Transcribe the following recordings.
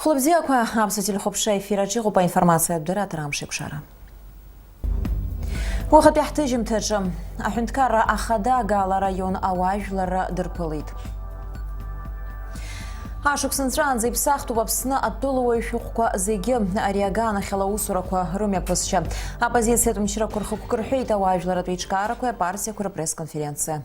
Хлопзякую, абсолютно хопша эфира по информации оператора Шикшара. وقت يحتاج مترجم أحنتكرر أخدا قال ريون أواجلر دربليد عاشق سنتران زي بساختو بابسنا الدولو يشوقوا زيجي أرياغانا خلاوسوركوا روميا بسشا أبازيسية مشرا كرخو كرحيتا أواجلر تويتشكاركوا بارسيا كورا بريس-конференция.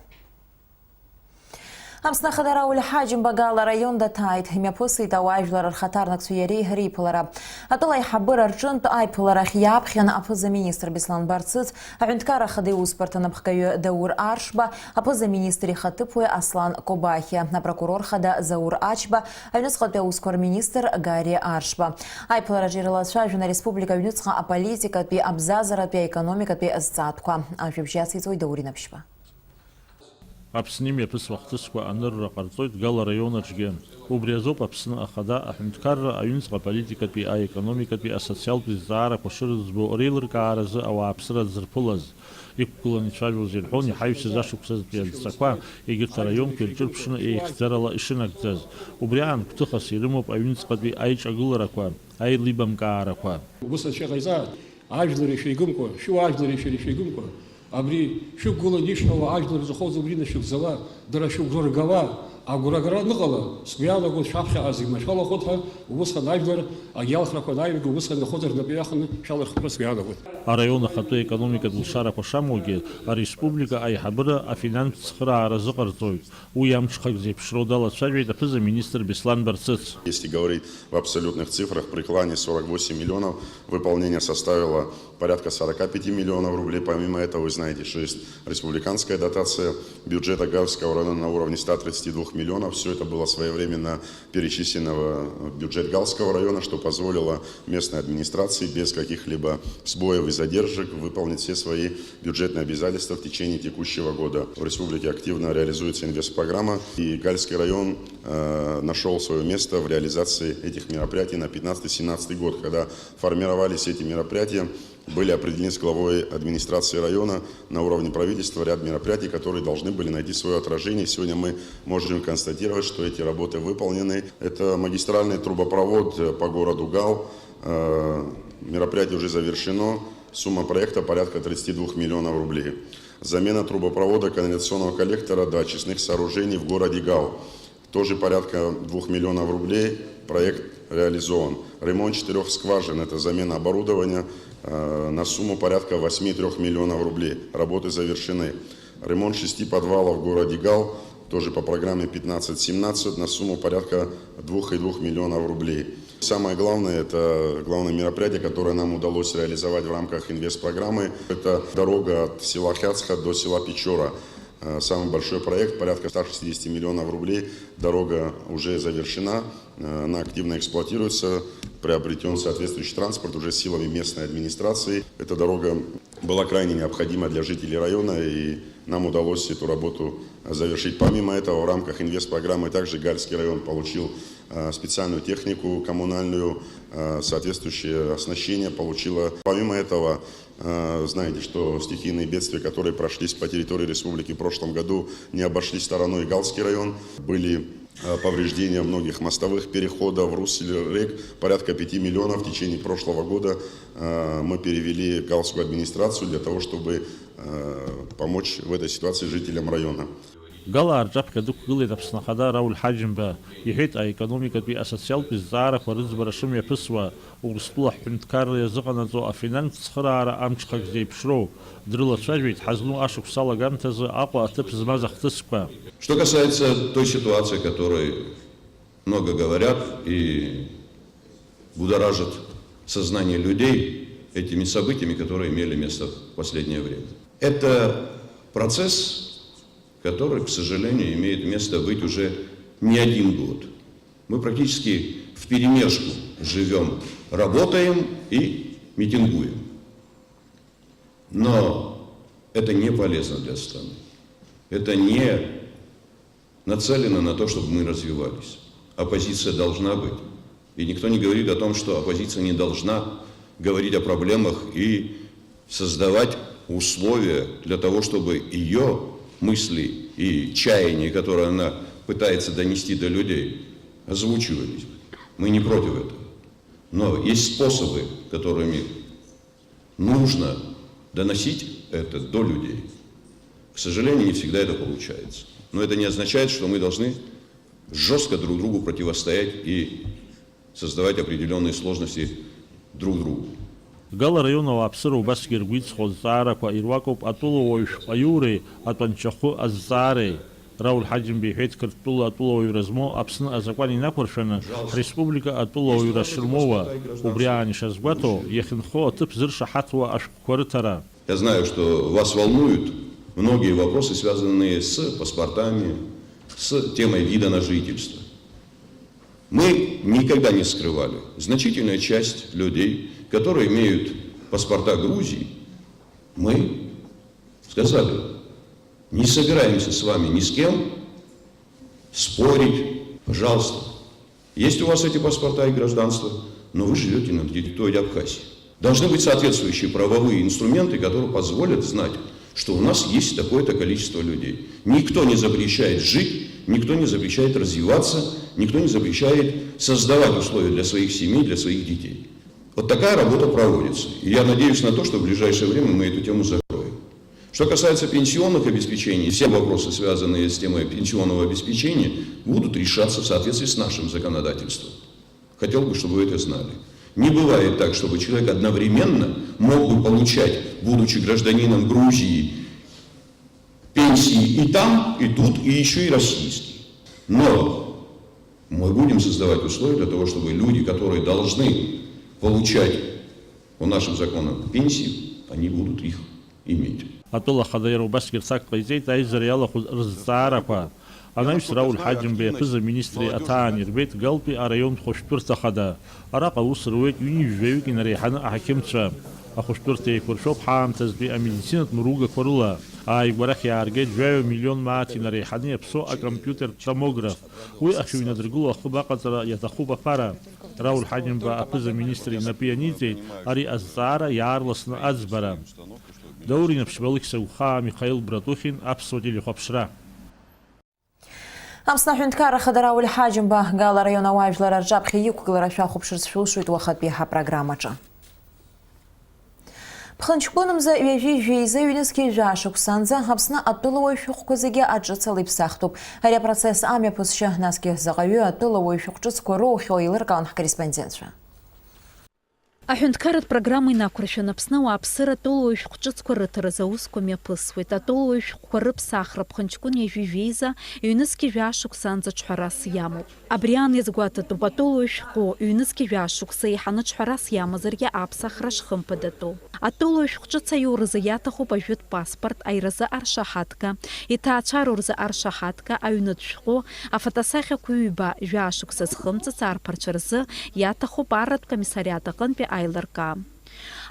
Амсна хадараули хаджим багала район датайт, мяпусы тавайжлар хатарнак суяри грипулара. Аталай хабыр арчунт айпулара хьябхян апыза министр Беслан Барцыц, авинткара хады успартана бхкаю Даур Аршба, апыза министри хатыпуя Аслан Кобахи, на прокурор хада Заур Ачба, авинцхатпя ускор министр Гарри Аршба. Айпулара жириласша жуна республика авинцха а политика пи абзазара пи экономика пи азцатква. Авжибжяси цой Даурина пшба. أبسنيم يبس وقتسكوا أنر قرطويت قال ريونا جيان وبريزوب أبسنا أخدا أحنتكرر أيونسغا بوليتيكا بي أي إيكونوميكا بي أسوسيال بي زارك وشرز بو أريلر كارز أو أبسرا زربولز يكولا نتفاجو زيرحون يحيوش زاشو بسز بيالساكوا يجرت ريون كيلجر بشنا إيختارلا إشنا كتاز وبريان كتخص يرمو بأيونسغا بي أيش أقولركوا أي ليبام كاركوا وبس الشيخ عيسى عاجل ريشيغمكو شو عاجل ريشيغمكو أبري شو قول نيشنا عاجل رزخوز وبرينا شو زوا درا شو غور غوا أقول نقلا سبيانا قول شابش عزيز ما شاء الله خدها وبس عاجل أجيال خلق نايم وبس خدر نبياخن إن شاء الله خبر سبيانا قول ريون خطوة إقتصادية بالشارع وشاموجي الريسبوبليكا أي حبرة أفينانس خرا رزقر توي ويامش خك زي بشرودالا تشاجي ده министр Беслан Барцыц. Если говорить в абсолютных цифрах, при клане 48 миллионов, выполнение составило порядка 45 миллионов рублей. Помимо этого, вы знаете, что есть республиканская дотация бюджета Галского района на уровне 132 миллионов. Все это было своевременно перечислено в бюджет Галского района, что позволило местной администрации без каких-либо сбоев и задержек выполнить все свои бюджетные обязательства в течение текущего года. В республике активно реализуется инвестпрограмма, и Гальский район нашел свое место в реализации этих мероприятий на 15-17 год, когда формировались эти мероприятия. Были определены с главой администрации района на уровне правительства ряд мероприятий, которые должны были найти свое отражение. Сегодня мы можем констатировать, что эти работы выполнены. Это магистральный трубопровод по городу Гал. Мероприятие уже завершено. Сумма проекта порядка 32 миллионов рублей. Замена трубопровода канализационного коллектора до очистных сооружений в городе Гал. Тоже порядка 2 миллионов рублей. Проект реализован. Ремонт 4 скважин. Это замена оборудования на сумму порядка 8,3 миллионов рублей. Работы завершены. Ремонт 6 подвалов в городе Гал, тоже по программе 15-17, на сумму порядка 2,2 миллионов рублей. Самое главное, это главное мероприятие, которое нам удалось реализовать в рамках инвестпрограммы. Это дорога от села Хяцха до села Печора. Самый большой проект, порядка 160 миллионов рублей. Дорога уже завершена, она активно эксплуатируется, приобретен соответствующий транспорт уже силами местной администрации. Эта дорога была крайне необходима для жителей района, и нам удалось эту работу завершить. Помимо этого, в рамках инвестпрограммы также Гальский район получил специальную технику коммунальную, соответствующее оснащение получила. Помимо этого, знаете, что стихийные бедствия, которые прошлись по территории республики в прошлом году, не обошли стороной Галский район. Были повреждения многих мостовых переходов в русле рек. Порядка 5 миллионов в течение прошлого года мы перевели в Галскую администрацию для того, чтобы помочь в этой ситуации жителям района. قال أرجع كدوك قلت أبسنا خدا راول حجم با يحيط أي إيكونوميكا بي أساسيال بزارك ورز برشم يبسوا ورسطلح بنتكار يزغنا زو أفينانس خرارة أمشخك زي بشرو درلا تفاجويت حزنو أشوك سالا قامتز أقوى أتبس زمازخ تسكوا. Что касается той ситуации, о которой много говорят и будоражат сознание людей этими событиями, которые имели место в последнее время. Это процесс, который, к сожалению, имеет место быть уже не один год. Мы практически вперемешку живем, работаем и митингуем. Но это не полезно для страны. Это не нацелено на то, чтобы мы развивались. Оппозиция должна быть. И никто не говорит о том, что оппозиция не должна говорить о проблемах и создавать условия для того, чтобы ее мысли и чаяния, которые она пытается донести до людей, озвучивались. Мы не против этого. Но есть способы, которыми нужно доносить это до людей. К сожалению, не всегда это получается. Но это не означает, что мы должны жестко друг другу противостоять и создавать определенные сложности друг другу. Гала районова апсыру баскер гуицхо зараква ирвакоп атуловойш аюри атванчаху аззаре Рауль Хаджим бихет картула атуловой размо апсны азаквани напоршана республика атуловой расширмова убриани шазбато ехенхо тып зыр шахатва ашквартара. Я знаю, что вас волнуют многие вопросы, связанные с паспортами, с темой вида на жительство. Мы никогда не скрывали. Значительная часть людей, которые имеют паспорта Грузии, мы сказали, не собираемся с вами ни с кем спорить, пожалуйста. Есть у вас эти паспорта и гражданство, но вы живете на территории Абхазии. Должны быть соответствующие правовые инструменты, которые позволят знать, что у нас есть такое-то количество людей. Никто не запрещает жить, никто не запрещает развиваться, никто не запрещает создавать условия для своих семей, для своих детей. Вот такая работа проводится. И я надеюсь на то, что в ближайшее время мы эту тему закроем. Что касается пенсионных обеспечений, все вопросы, связанные с темой пенсионного обеспечения, будут решаться в соответствии с нашим законодательством. Хотел бы, чтобы вы это знали. Не бывает так, чтобы человек одновременно мог бы получать, будучи гражданином Грузии, пенсии и там, и тут, и еще и российские. Но мы будем создавать условия для того, чтобы люди, которые должны получать по нашим законам пенсии, они будут их иметь. Атула хадайру баскер сак пайзей тайзер яла зараква. Анаис Рауль Хаджим бепиза министри атаани рбет галпи арайон хошпирта хада. Араqa усрует юни жвевик инарихана ахакимча. Ахошпирта екуршоп хаам тазби амедицинат муруга корула. Айбарах ярге 2 миллион маати нарихани епсо а компьютер томограф. Уи ахшуина дргула хубaqatara ятахуба пара. Рауль Хаджим бепиза министри на пианите ари аззара ярласна азбара. Даурина пшбалик сауха Михаил Братухин абсодили хопшра. أمس نحن نتكرر خضراء والحاجم به قال ريون واجل رجاب خيوك قال رشاق بشرس شوشويت وخد بيها برنامجا بخنشكونم زي يجي زي ونسكي جاشوك سانزا حبسنا أطلوا ويشوق كوزيجي أجت صليب ساختوب هذا بروسيس عام يبصشه ناسكي زغيو أطلوا ويشوق جس كورو خيويلر كان كورسبوندنتشا Аҳәынҭқарратә программа инақәыршәан Аԥсны ауааԥсыра атәылауаҩ шәҟәҿыцқәа рыҭаразы аусқәа мҩаԥысуеит. Атәылауаҩ шәҟәқәа рыԥсахра Ԥхынҷкәын иажәижәеиза ҩнызқьи жәашықәсаанӡа ҿҳәарас иамоуп. Абри аан иазгәаҭатәуп атәылауаҩ шәҟәы ҩнызқьи жәашықәса еиҳаны ҿҳәарас иамазаргьы аԥсахра шхымԥадатәу. Атәылауаҩ шәҟәҿыц аиуразы иаҭахуп ажәытә паспорт, аиразы аршаҳаҭга, иҭаацәароуразы аршаҳаҭга, аҩнытә шәҟәы, афотосахьақәа ҩба жәашықәса зхымҵыц арԥарцәа рзы иаҭахуп арратә комиссариат аҟынтәи аилыркаа.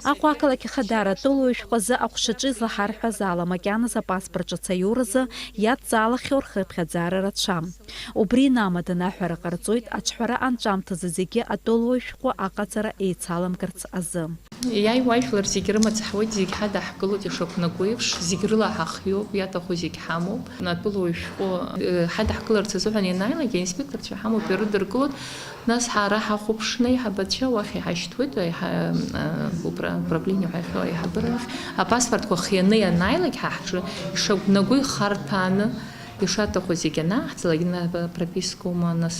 Аҟәа ақалақь Ахадара атәылауаҩ шәҟәазы аҟәшаҿы излаҳарҳәаз ала макьаназ апаспорт ҿыц аиуразы иадҵаалахьоу рхыԥхьаӡара рацәам. Убри инамадан аҳәара ҟарҵоит аҿҳәара анҵәамҭазы зегьы атәылауаҩ шәҟәы аҟаҵара еицаламгарц азы. Иааиуа ажәлар зегьы рымацҳауеит, зегь ҳадаҳкылоит ишақәнаго еиԥш, зегь рыла ҳахиоуп, иаҭаху зегь ҳамоуп. Атәылауаҩ шәҟәы ҳадаҳкыларц азыҳәан ианааилак аинспекторцәа ҳамоуп, ирыдыркылоит, нас ҳара ҳахәаԥшны аиҳабацәа уахь иҳашьҭуеит, управление ҳахьоу аиҳабыра ахь, апаспортқәа хианы ианааилак ҳаҳҿы ишақәнаго ихарҭәааны ишаҭаху зегьы анаҳҭалак, пропискоума, нас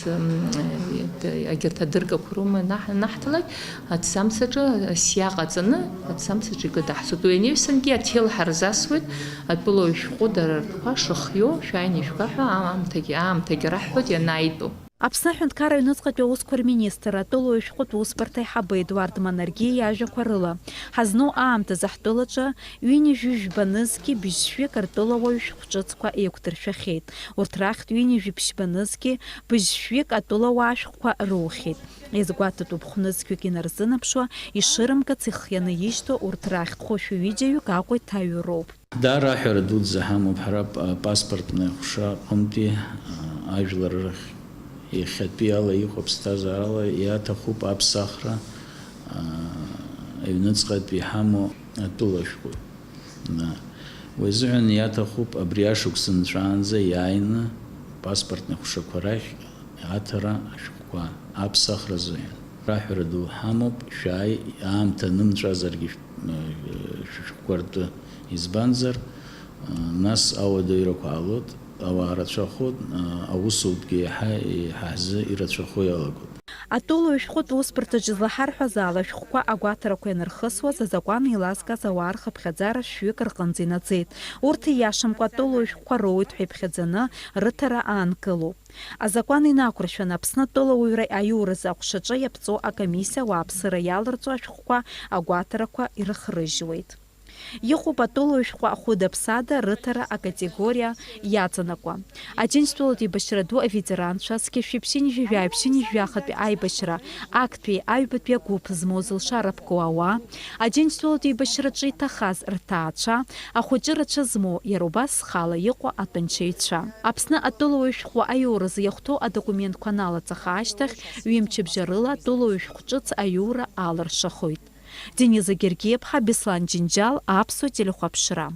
агьырҭ адыргақәа роума анаҳҭалак, аҭӡамцаҿы сиа ҟаҵаны аҭӡамцаҿы икыдаҳҵоит. Уи аниҩсангьы аҭел ҳарзасуеит, атәылауаҩ шәҟәы дара ртәқәа шыхиоу шәааины ишәгәаҳәа аамҭагьы раҳҳәоит ианааитәу. Аԥсны аҳәынҭқарра аҩныҵҟатәи аусқәа рминистр атәылауаҩ шәҟәытә усбарҭа аиҳабы Едуард Манаргьы иажәақәа рыла ҳазну аамҭазы ҳтәылаҿы ҩынҩажәи жәбанызгьы быжьшәҩык ртәылауаҩ шәҟәҿыцқәа еиқәдыршәахьеит. Урҭ рахьтә ҩынҩажәи ԥшьбанызгьы быжьшәҩык атәылауаа шәҟәқәа роухьеит. Иазгәаҭатәуп хәнызқьҩык инарзынаԥшуа ишырымгац ихианы ишьҭоу урҭ рахьтә хәышәы ҩыџьаҩык Аҟәа иҭаҩу роуп. Дара аҳәара дуӡӡа ҳамоуп ҳара паспортны ҟәша аҟынтәи ажәлар рахь иахьатәи ала иҟоу аԥсҭазаарала иаҭахуп аԥсахра аҩныҵҟатәи иҳамоу атәыла шәҟәы. Уи азыҳәан иаҭахуп абри ашықәс нҵәаанӡа иааины паспортны ҟәшақәа рахь аҭара ашәҟәқәа Ква Апсахразуин. Рахраду Хамоб Шай Амта Нымчазарги Шкварта избанзар нас Ауадайрокалот, Аварачахот, Аусудги Хаза Ирачахоялагот. Атолу шхот успрта жызлахар хазала шхква агватараква нырхысуа за закон иласка заварха пхадзара швикар qanzinацит. Урти яшамква атолу шхква роуит хипхадзана рытара аанкылу. А закон инакуршван Апсны атолуира аюраз ахәшаҿы иаԥҵо акомиссиа ауааԥсыра иалырҵо ашәҟәқәа агәаҭарақәа ирыхрыжьуеит. Иҟоуп атолу шәҟәы ахәыда-ԥсада рыҭара акатегориа иаҵанакуа. Аџьынџьтәылатә еибашьра ду аветеранцәа зқьышәи-ԥшьынижәи-жәаҩ-ԥшьынижәҩахатәи аибашьра актәи аҩбатәи агәыԥ змоу зылшара ԥкоу ауаа, аџьынџьтәылатә еибашьраҿы иҭахаз рҭаацәа, ахәыҷы рацәа змоу иара убас зхала иҟоу атәанчеицәа. Аԥсны атолу шәҟәы аиуразы иахәҭоу адокументқәа налаҵаха ашьҭахь ҩымчыбжьарыла атолу шәҟә ҿыц аиура алыршахоит. Дениза Гергиев-ха, Беслан Џьынџьал, Аԥсуа телехәаԥшра.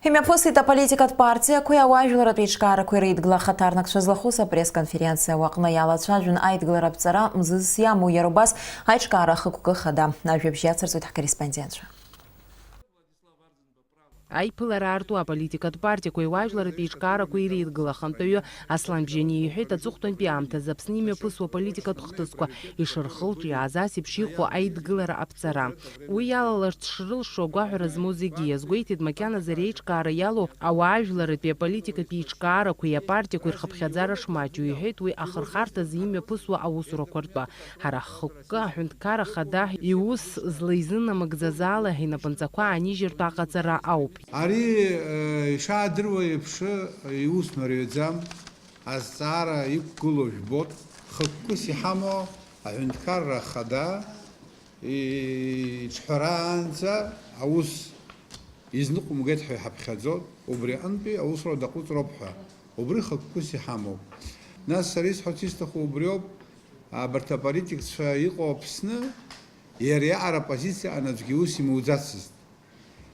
Имҩаԥысит аполитикатә партиақәеи ауаажәларатә еиҿкаарақәеи реидгыла хаҭарнакцәа злахәыз апресс-конференциа аҟны иалацәажәон аидгылара аԥҵара мзызс иамоу иара убас аиҿкаара ахықәкы хада. Ажәабжь иацырҵоит ҳкорреспондентцәа. Аиԥылара арту аполитикатә партиақәеи ауаажәларатә еиҿкаарақәеи реидгыла ахантәаҩы Аслан Бжьани иҳәеит аҵыхәтәантәи аамҭазы Аԥсны имҩаԥысуа аполитикатә хҭысқәа ишырхылҿиааз асеиԥш иҟоу аидгылара аԥҵара. Уи иалаларц шрылшо агәаҳәара змоу зегьы иазгәеиҭеит макьаназы реиҿкаара иалоу ауаажәларатәи аполитикатә еиҿкаарақәеи апартиақәеи рхыԥхьаӡара шмаҷу, иҳәеит уи ахырхарҭазы имҩаԥысуа аусурақәа ртәы. Ҳара ҳхықәкы аҳәынҭқарра хада иус злаизынамыгӡаз ала инапынҵақәа аанижьыртә аҟаҵара ауп. Ари ишаадыруа еиԥш иус мариаӡам, азҵаара иқәгылоу жәбоит, хықәкыс иҳамоу аҳәынҭқарра хада иҿҳәараанӡа аус изныҟәымгеит ҳәа иҳаԥхьаӡоит, убри аҟнытәи аусура даҟәыҵроуп ҳәа, убри хықәкыс иҳамоуп. Нас сара исҳәарц исҭаху убри ауп, абарҭ аполитикцәа иҟоу Аԥсны иара иаҟара позициаҟны аӡәгьы ус имуӡацызт.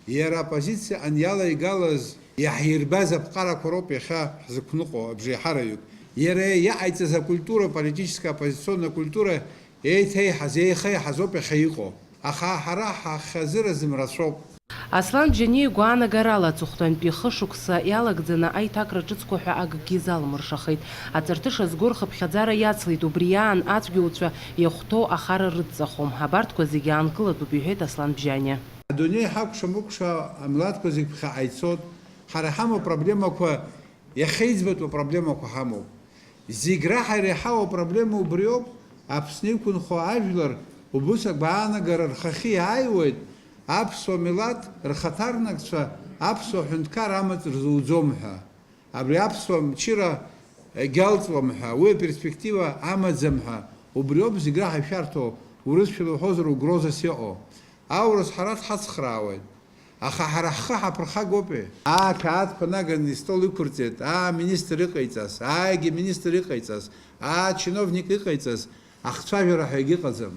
Иара апозициа аниалаигалаз иаҳирбаз аԥҟарақәа роуп иахьа ҳзықәныҟәо абжеиҳараҩык. Иара иаҟаиҵаз акультура, политическая оппозиционная культура еихеиҳазоуп иахьа иҟоу. Аха ҳара ҳахьазыразым рацәоуп. Аслан Бжьани игәаанагарала аҵыхәтәантәи хышықәса иалагӡаны аиҭакра ҿыцқәа ҳәа акгьы залмыршахеит. Аҵарҭыша згәы рхыԥхьаӡара иацлеит, убри аан ацәгьоуцәа иахәҭоу ахара рыдҵахом. Абарҭқәа зегьы аанкылатәуп, иҳәеит Аслан Бжьани. Адунеи ҳакәша-мыкәша амилаҭқәа зегьы ԥхьаҟа ицоит, ҳара ҳамоу проблемақәа иахьеиӡбатәу проблемақәа ҳамоуп. Зегь раҳа иреиҳау апроблема убри ауп, Аԥсны иқәынхо ажәлар убыс агәаанагара рхахьы иааиуеит, аԥсуа милаҭ рхаҭарнакцәа аԥсуа ҳәынҭқар амаҵ рзуӡом ҳәа. Абри аԥсуа мчыра егьалҵуам ҳәа, уи аперспектива амаӡам ҳәа, убри ауп зегь раҳа ишәарҭоу, урысшәала уҳәозар угрозас иҟоу. Аурыс ҳара дҳацхраауеит. Аха ҳара ҳхы ҳаԥырхагоупеи. Ақааҭқәа наганы истол иқәырҵеит, министр иҟаиҵаз, егьиминистр иҟаиҵаз, чиновник иҟаиҵаз, ахцәажәара ҳәа егьыҟаӡам.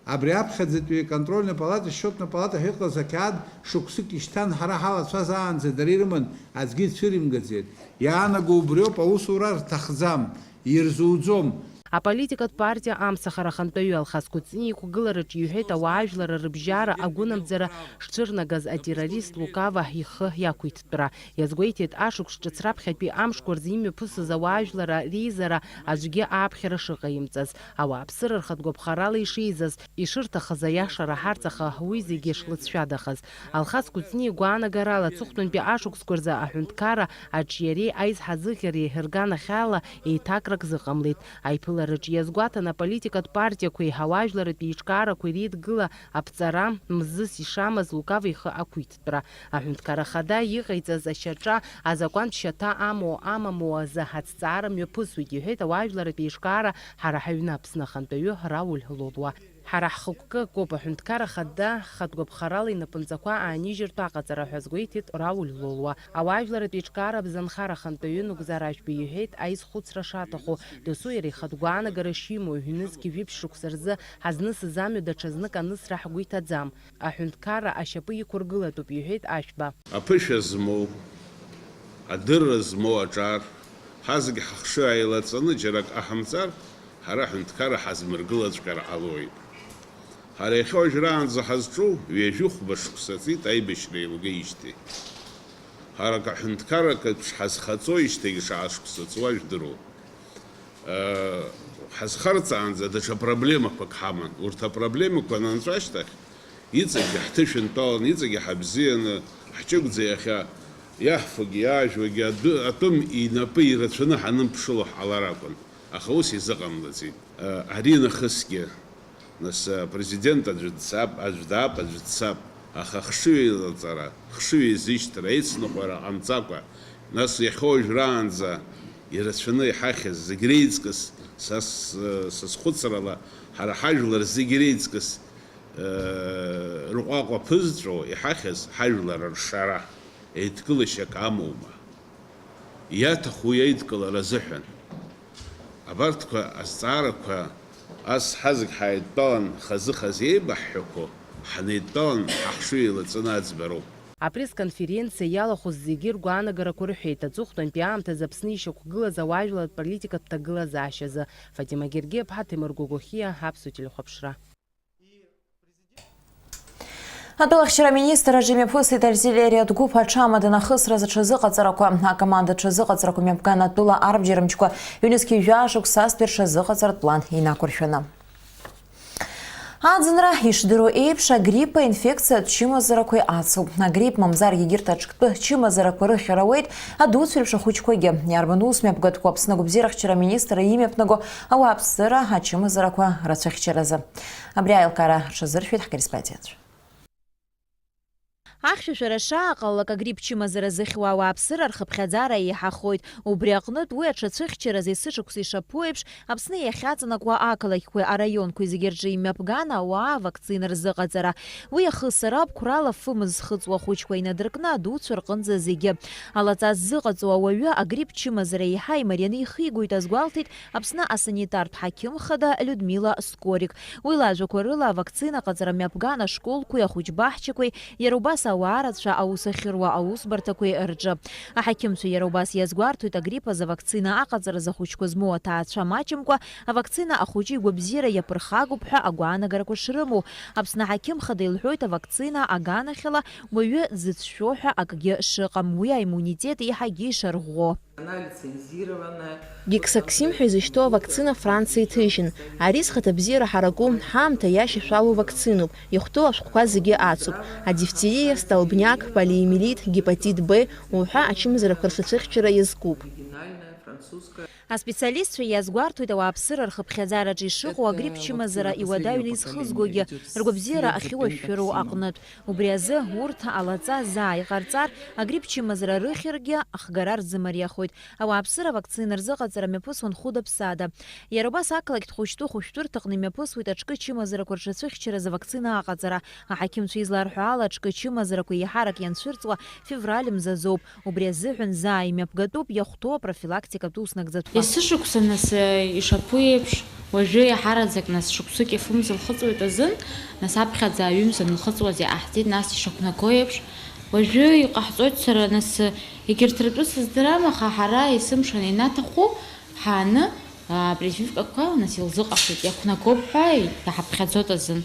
Абри аԥхьаӡатәи контрольна палата, счетна палата ҳәа иҟаз ақьаад шықәсык ишьҭан ҳара ҳалацәазаанӡа дара ирыман аӡәгьы дцәыримгаӡеит. Иаанаго убри ауп, аусура рҭахӡам, ирзуӡом. Аполитикатә партиа амсахара ахантәаҩы Алхас Кәыҵни иқәгылараҿы иҳәеит ауаажәлара рыбжьара агәынамӡара шцәырнагаз атеррорист Лукава ихы иақәиҭтәра. Иазгәеиҭеит ашықәс ҿыц раԥхьатәи амшқәа рзы имҩаԥысыз ауаажәлара реизара аӡәгьы ааԥхьара шыҟаимҵаз. Ауааԥсыра рхатәгәаԥхарала ишеизаз, ишырҭахыз аиаша раҳарц, аха уи зегьы шлыцәшәадахаз. Алхас Кәыҵни игәаанагарала аҵыхәтәантәи ашықәсқәа рзы аҳәынҭқарра аҿиареи аизҳазыӷьареи рганахьала еиҭакрак зыҟамлеит. Аиԥылараҿы иазгәаҭан аполитикатә партиақәеи ауаажәларатәи еиҿкаарақәеи реидгыла аԥҵара мзызс ишамаз Лукава ихы ақәиҭтәра. Аҳәынҭқарра хада иҟаиҵаз ашьаҿа азакәантә шьаҭа амаму азы ҳазҵаара мҩаԥысуеит, иҳәеит ауаажәларатәи еиҿкаара ҳара ҳаҩны Аԥсны ахантәаҩы Рауль Лолуа. Ҳара ҳхықәкы акоуп, аҳәынҭқарра хада хатәгәаԥхарала инапынҵақәа аанижьыртә аҟаҵара ҳәа азгәеиҭеит Рауль Лолуа. Ауаажәларатәи еиҿкаара абзанхара ахантәаҩы Нугзар Ашәби иҳәеит аизхәыцра шаҭаху, досу иара ихатә гәаанагара шимоу, ҩнызқьи жәиԥшь шықәса рзы ҳазнысыз амҩа даҽазнык анысра ҳгәы иҭаӡам. Аҳәынҭқарра ашьапы иқәыргылатәуп, иҳәеит Ашәба. Аԥышәа змоу, адырра змоу аҿар ҳазгьы ҳахшыҩ ааилаҵаны џьарак ҟаҳамҵар, ҳара ҳҳәынҭқарра ҳазмыргылаҵәҟьар ҟалоит. Ҳара иахьа уажәраанӡа ҳазҿу ҩажәи хәба шықәса ҵит аибашьра еилгаижьҭеи. Ҳара ак аҳәынҭқаррак ҳазхаҵоижьҭеигьы шаҟа шықәса ҵуа жәдыруп. Ҳазхарҵаанӡа даҽа проблемақәак ҳаман. Урҭ апроблемақәа ананҵәа ашьҭахь, иҵегьы ҳҭышә нтәалан, иҵегьы ҳабзианы, ҳҷыгәӡа иахьа иаҳфогьы иаажәуагьы атәым инапы ирацәаны ҳанымԥшыло ҳҟалар акәын. Аха ус изыҟамлаӡеит. Ари нахысгьы, нас апрезидент аӡәы дцап, аӡәы даап, аӡәы дцап. Аха хшыҩ еилаҵара, хшыҩ еизышьҭра, еицныҟәара ҟамҵакәа, нас иахьа уажәраанӡа ирацәаны иҳахьыз зегь реиҵкыс, са схәыцрала, ҳара ҳажәлар зегь реиҵкыс рҟәаҟәа ԥызҵәо иҳахьыз ҳажәлар ршара, еидкылашьак амоума. Иаҭаху иеидкылара азыҳәан. Абарҭқәа азҵаарақәа ас ҳазегь ҳааидтәалан хазы-хазы еибаҳҳәақәо, ҳнеидтәалан ҳахшыҩ еилаҵаны аӡбароуп. Апресс-конференциа иалахәыз зегьы ргәаанагарақәа рҳәеит аҵыхәтәантәи аамҭазы Аԥсны ишьақәгылаз ауаажәларратә политикатә ҭагылазаашьазы. Фатима Гергиаԥҳа, Ҭемыр Гогохиа, Аԥсуа телехәаԥшра. Атәылахьчара министр Ġemepūs артиллериатә гәыԥ аҽамада нахысраз аҽазыҟаҵарақәа, акоманда аҽазыҟаҵарақәа мҩаԥган атәыла арбџьармчқәа ҩнызқьи жәашықәсазтәи рҽазыҟаҵаратә план инақәыршәаны. Аӡынра ишдыру еиԥш агрипп аинфекциатә чымазарақәа ацуп. Агрипп мамзаргьы егьырҭ аҽктәы чымазарақәа рыхьара ауеит адуцәа реиԥш ахәыҷқәагьы. Иарбан ус мҩаԥгатәқәа Аԥсны агәабзиарахьчара министр имҩаԥнаго ауааԥсыра ачымазарақәа рацәахьчаразы. Абри аилкаара рҽазыршәеит ҳкорреспондентцәа. Ахьшәашәара шааҟалалак агрипп чымазара зыхьуа ауааԥсыра рхыԥхьаӡара еиҳахоит. Убри аҟнытә уи аҽацәыхьчараз есышықәса ишаԥу еиԥш Аԥсны иахьаҵанакуа ақалақьқәеи араионқәеи зегьы рҿы имҩаԥган ауаа авакцина рзыҟаҵара. Уи ахысара абқәрала фымыз зхыҵуа ахәыҷқәа инадыркны адуцәа рҟынӡа зегьы. Алаҵа ззыҟаҵоу ауаҩы агрипп чымазара еиҳа имарианы ихигоит азгәалҭеит Аԥсны асанитартә ҳақьымхада Людмила Скорик. Уи лажәақәа рыла авакцина ҟаҵара мҩаԥган ашколқәеи ахәыҷбаҳчақәеи иара убас ауаа рацәа аус ахьыруа аусбарҭақәеи рҿы. Аҳақьымцәа иара убас иазгәарҭоит агрипп азы авакцина аҟаҵаразы ахәыҷқәа змоу аҭаацәа маҷымкәа авакцина ахәыҷы игәабзиара иаԥырхагоуп ҳәа агәаанагарақәа шрымоу. Аԥсны аҳақьымхада илҳәоит авакцина аганахьала уаҩы дзыцәшәо ҳәа акгьы шыҟам. Уи аиммунитет еиҳагьы ишарӷәӷәо. Гексаксим ҳәа изышьҭоу авакцина Франциа иҭыжьын. Ари зхаҭабзиара ҳараку ҳаамҭа иашьашәалоу вакцинуп. Ихәҭоу ашәҟәқәа зегьы ацуп. Адифтерия, столбняк, полиэмилит, гепатит Б уҳәа ачымазарақәа рҽацәыхьчара иазкуп. Аспециалистцәа иазгәарҭоит ауааԥсыра рхыԥхьаӡараҿы ишыҟоу агрипп чымазара иуадаҩны изхызгогьы ргәабзиара ахьуашәшәыроу аҟнытә. Убри азы урҭ алаҵа заа иҟарҵар агрипп чымазара рыхьыргьы ахгара рзымариахоит. Ауааԥсыра авакцина рзыҟаҵара мҩаԥысуан хәыда-ԥсада. Иара убас ақалақь дхәыҷтәы хәышәтәырҭаҟны имҩаԥысуеит аҿкы чымазарақәа рҽацәыхьчараз авакцина аҟаҵара. Аҳақьымцәа изларҳәо ала аҿкы чымазарақәа иаҳарак ианцәырҵуа февраль мзазоуп. Убри азыҳәан заа имҩаԥгатәуп иахәҭоу апрофилактикатә уснагӡатә. Есышықәса нас ишаԥу еиԥш уажәы иаҳараӡак нас шықәсык иафымз лхыҵуеит азын, нас аԥхьаӡа аҩымз анылхыҵуаз иҟаҳҵеит, нас ишақәнаго еиԥш уажәы иҟаҳҵоит сара нас егьырҭ ртәы сыздырам, аха ҳара есымшан инаҭаху ҳааны апрививкақәа нас илзыҟаҳҵеит, иақәнагоуп ҳәа иҳаԥхьаӡоит азын.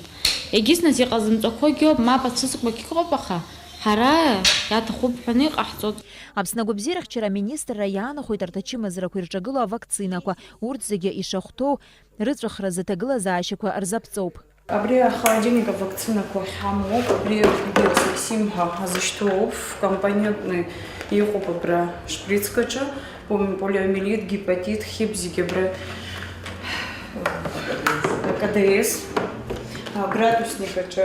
Егьыс нас иҟазымҵақәогьы ауп, мап ацәыҵыҟәак иҟоуп, аха ҳара иаҭахуп ҳәаны иҟаҳҵоит. Аԥсны агәабзиарахьчара аминистрра иаанахәеит арҭ ачымазарақәа ирҿагылоу авакцинақәа. Урҭ зегьы ишахәҭоу рыҵәахразы ҭагылазаашьақәа рзаԥҵоуп. Абри ахолодильник авакцинақәа ҳамоуп, абри гексаксим ҳәа ҳазышьҭоуп, компонентны иҟоуп абра шприцкаҿы, полиомиелит, гепатит, хип зегьы абра КДС. Градусникаҿы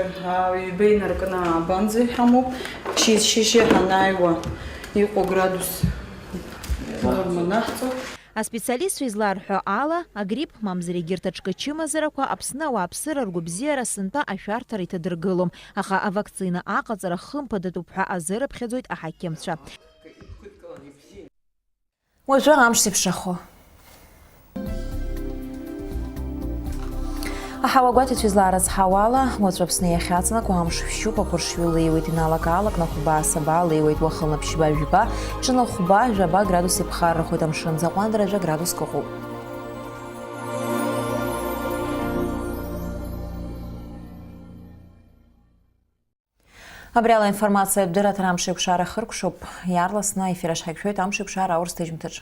ҩбеинаркны абанӡа ҳамоуп, шьыжьы ҳанааиуа иҟоу градус норма наҳҵоуп. Аспециалистцәа изларҳәо ала агрипп мамзар егьырҭ аҿкы чымазарақәа Аԥсны ауааԥсыра ргәабзиара сынтәа ашәарҭара иҭадыргылом. Аха авакцина аҟаҵара хымԥадатәуп ҳәа азырыԥхьаӡоит аҳақьымцәа. Уажәы амш зеиԥшрахо. Аҳауагәаҭа излаарыз ҳауала уаҵәы Аԥсны иахьаҵанакуа амш шәшьуп, ақәыршҩы леиуеит, инаалак-аалак нахәба асаба леиуеит, уахынла ԥшьба жәба, ҽынла хәба жәаба градус иԥхаррахоит амшын, заҟәандара градус ыҟоуп. Абри ала информациа бдыраҭара амш еиқәшара хыркәшоуп, иаарласны ефир ашҳақьшәоит амш еиқәшара аурыс ҭыжьымҭаҿ.